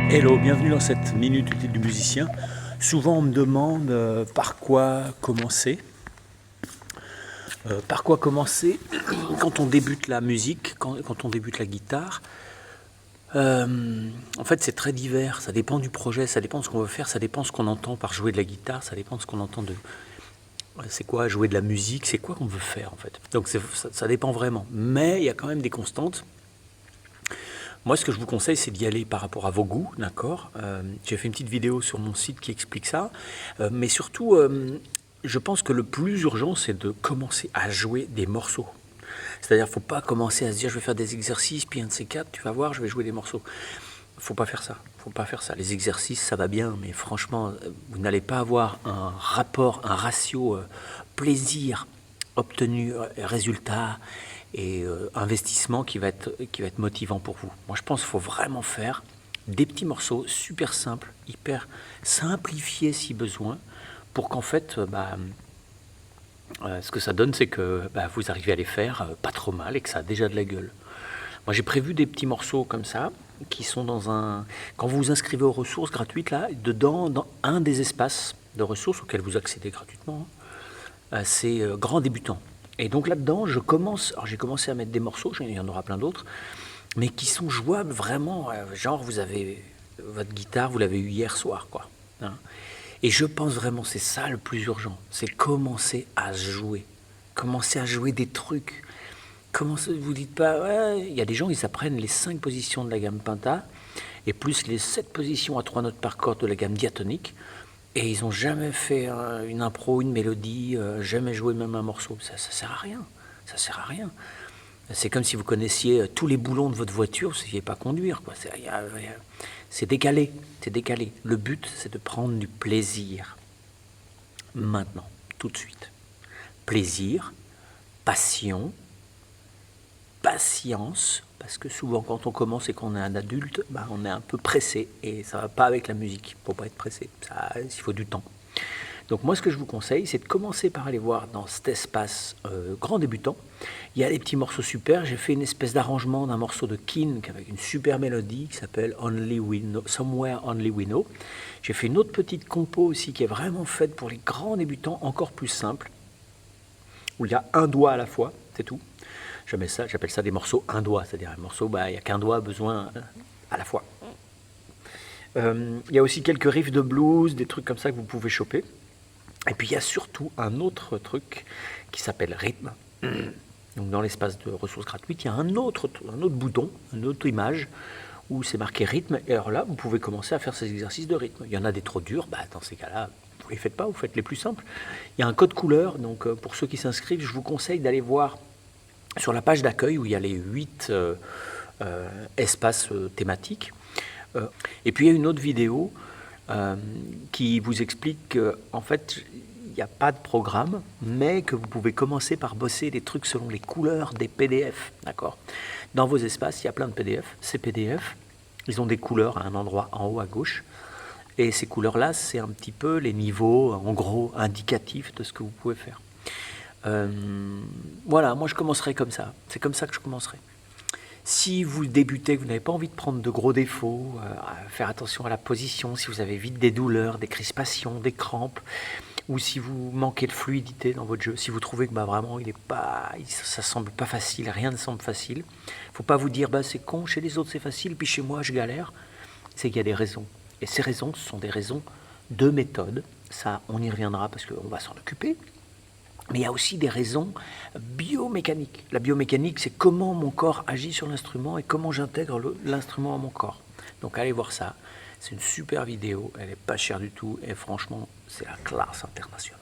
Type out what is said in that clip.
Hello, bienvenue dans cette minute utile du musicien. Souvent on me demande par quoi commencer. Par quoi commencer quand on débute la musique, quand on débute la guitare. En fait c'est très divers, ça dépend du projet, ça dépend de ce qu'on veut faire, ça dépend de ce qu'on entend par jouer de la guitare, ça dépend de ce qu'on entend de... C'est quoi jouer de la musique, c'est quoi qu'on veut faire en fait. Donc ça dépend vraiment, mais il y a quand même des constantes. Moi, ce que je vous conseille, c'est d'y aller par rapport à vos goûts, d'accord. J'ai fait une petite vidéo sur mon site qui explique ça. Mais surtout, je pense que le plus urgent, c'est de commencer à jouer des morceaux. C'est-à-dire, il ne faut pas commencer à se dire, je vais faire des exercices, puis un de ces quatre, tu vas voir, je vais jouer des morceaux. Il ne faut pas faire ça. Faut pas faire ça. Les exercices, ça va bien, mais franchement, vous n'allez pas avoir un rapport, un ratio plaisir obtenu, résultat et investissement qui va être motivant pour vous. Moi, je pense qu'il faut vraiment faire des petits morceaux super simples, hyper simplifiés si besoin, pour qu'en fait, ce que ça donne, c'est que vous arrivez à les faire pas trop mal et que ça a déjà de la gueule. Moi, j'ai prévu des petits morceaux comme ça, qui sont dans un... Quand vous vous inscrivez aux ressources gratuites, là, dedans, dans un des espaces de ressources auxquels vous accédez gratuitement, c'est grand débutant. Et donc là-dedans, j'ai commencé à mettre des morceaux, il y en aura plein d'autres, mais qui sont jouables vraiment, genre vous avez votre guitare, vous l'avez eu hier soir, quoi. Hein. Et je pense vraiment, c'est ça le plus urgent, c'est commencer à jouer des trucs. Vous dites pas, ouais, il y a des gens, ils apprennent les 5 positions de la gamme penta, et plus les 7 positions à 3 notes par corde de la gamme diatonique, et ils n'ont jamais fait une impro, une mélodie, jamais joué même un morceau. Ça sert à rien. Ça sert à rien. C'est comme si vous connaissiez tous les boulons de votre voiture, vous ne saviez pas conduire, quoi. C'est décalé. C'est décalé. Le but, c'est de prendre du plaisir. Maintenant, tout de suite. Plaisir, passion, patience, parce que souvent quand on commence et qu'on est un adulte, on est un peu pressé et ça ne va pas avec la musique. Il ne faut pas être pressé, il faut du temps. Donc moi ce que je vous conseille, c'est de commencer par aller voir dans cet espace grand débutant. Il y a des petits morceaux super, j'ai fait une espèce d'arrangement d'un morceau de Keane avec une super mélodie qui s'appelle Somewhere Only We Know. J'ai fait une autre petite compo aussi qui est vraiment faite pour les grands débutants, encore plus simple, où il y a un doigt à la fois, c'est tout. J'appelle ça des morceaux un doigt, c'est-à-dire un morceau, il n'y a qu'un doigt besoin à la fois. Il y a aussi quelques riffs de blues, des trucs comme ça que vous pouvez choper. Et puis il y a surtout un autre truc qui s'appelle rythme. Donc dans l'espace de ressources gratuites, il y a un autre bouton, une autre image où c'est marqué rythme. Et alors là, vous pouvez commencer à faire ces exercices de rythme. Il y en a des trop durs, dans ces cas-là, vous ne les faites pas, vous faites les plus simples. Il y a un code couleur, donc pour ceux qui s'inscrivent, je vous conseille d'aller voir sur la page d'accueil où il y a les 8 espaces thématiques. Et puis il y a une autre vidéo qui vous explique qu'en fait, il n'y a pas de programme, mais que vous pouvez commencer par bosser des trucs selon les couleurs des PDF. D'accord ? Dans vos espaces, il y a plein de PDF. Ces PDF, ils ont des couleurs à un endroit en haut à gauche. Et ces couleurs-là, c'est un petit peu les niveaux, en gros, indicatifs de ce que vous pouvez faire. Voilà, moi je commencerai comme ça. C'est comme ça que je commencerai. Si vous débutez, que vous n'avez pas envie de prendre de gros défauts, faire attention à la position, si vous avez vite des douleurs, des crispations, des crampes, ou si vous manquez de fluidité dans votre jeu, si vous trouvez que vraiment ça semble pas facile, rien ne semble facile, faut pas vous dire c'est con, chez les autres c'est facile, puis chez moi je galère. C'est qu'il y a des raisons. Et ces raisons, ce sont des raisons de méthode. Ça, on y reviendra parce qu'on va s'en occuper. Mais il y a aussi des raisons biomécaniques. La biomécanique, c'est comment mon corps agit sur l'instrument et comment j'intègre l'instrument à mon corps. Donc allez voir ça. C'est une super vidéo, elle n'est pas chère du tout et franchement, c'est la classe internationale.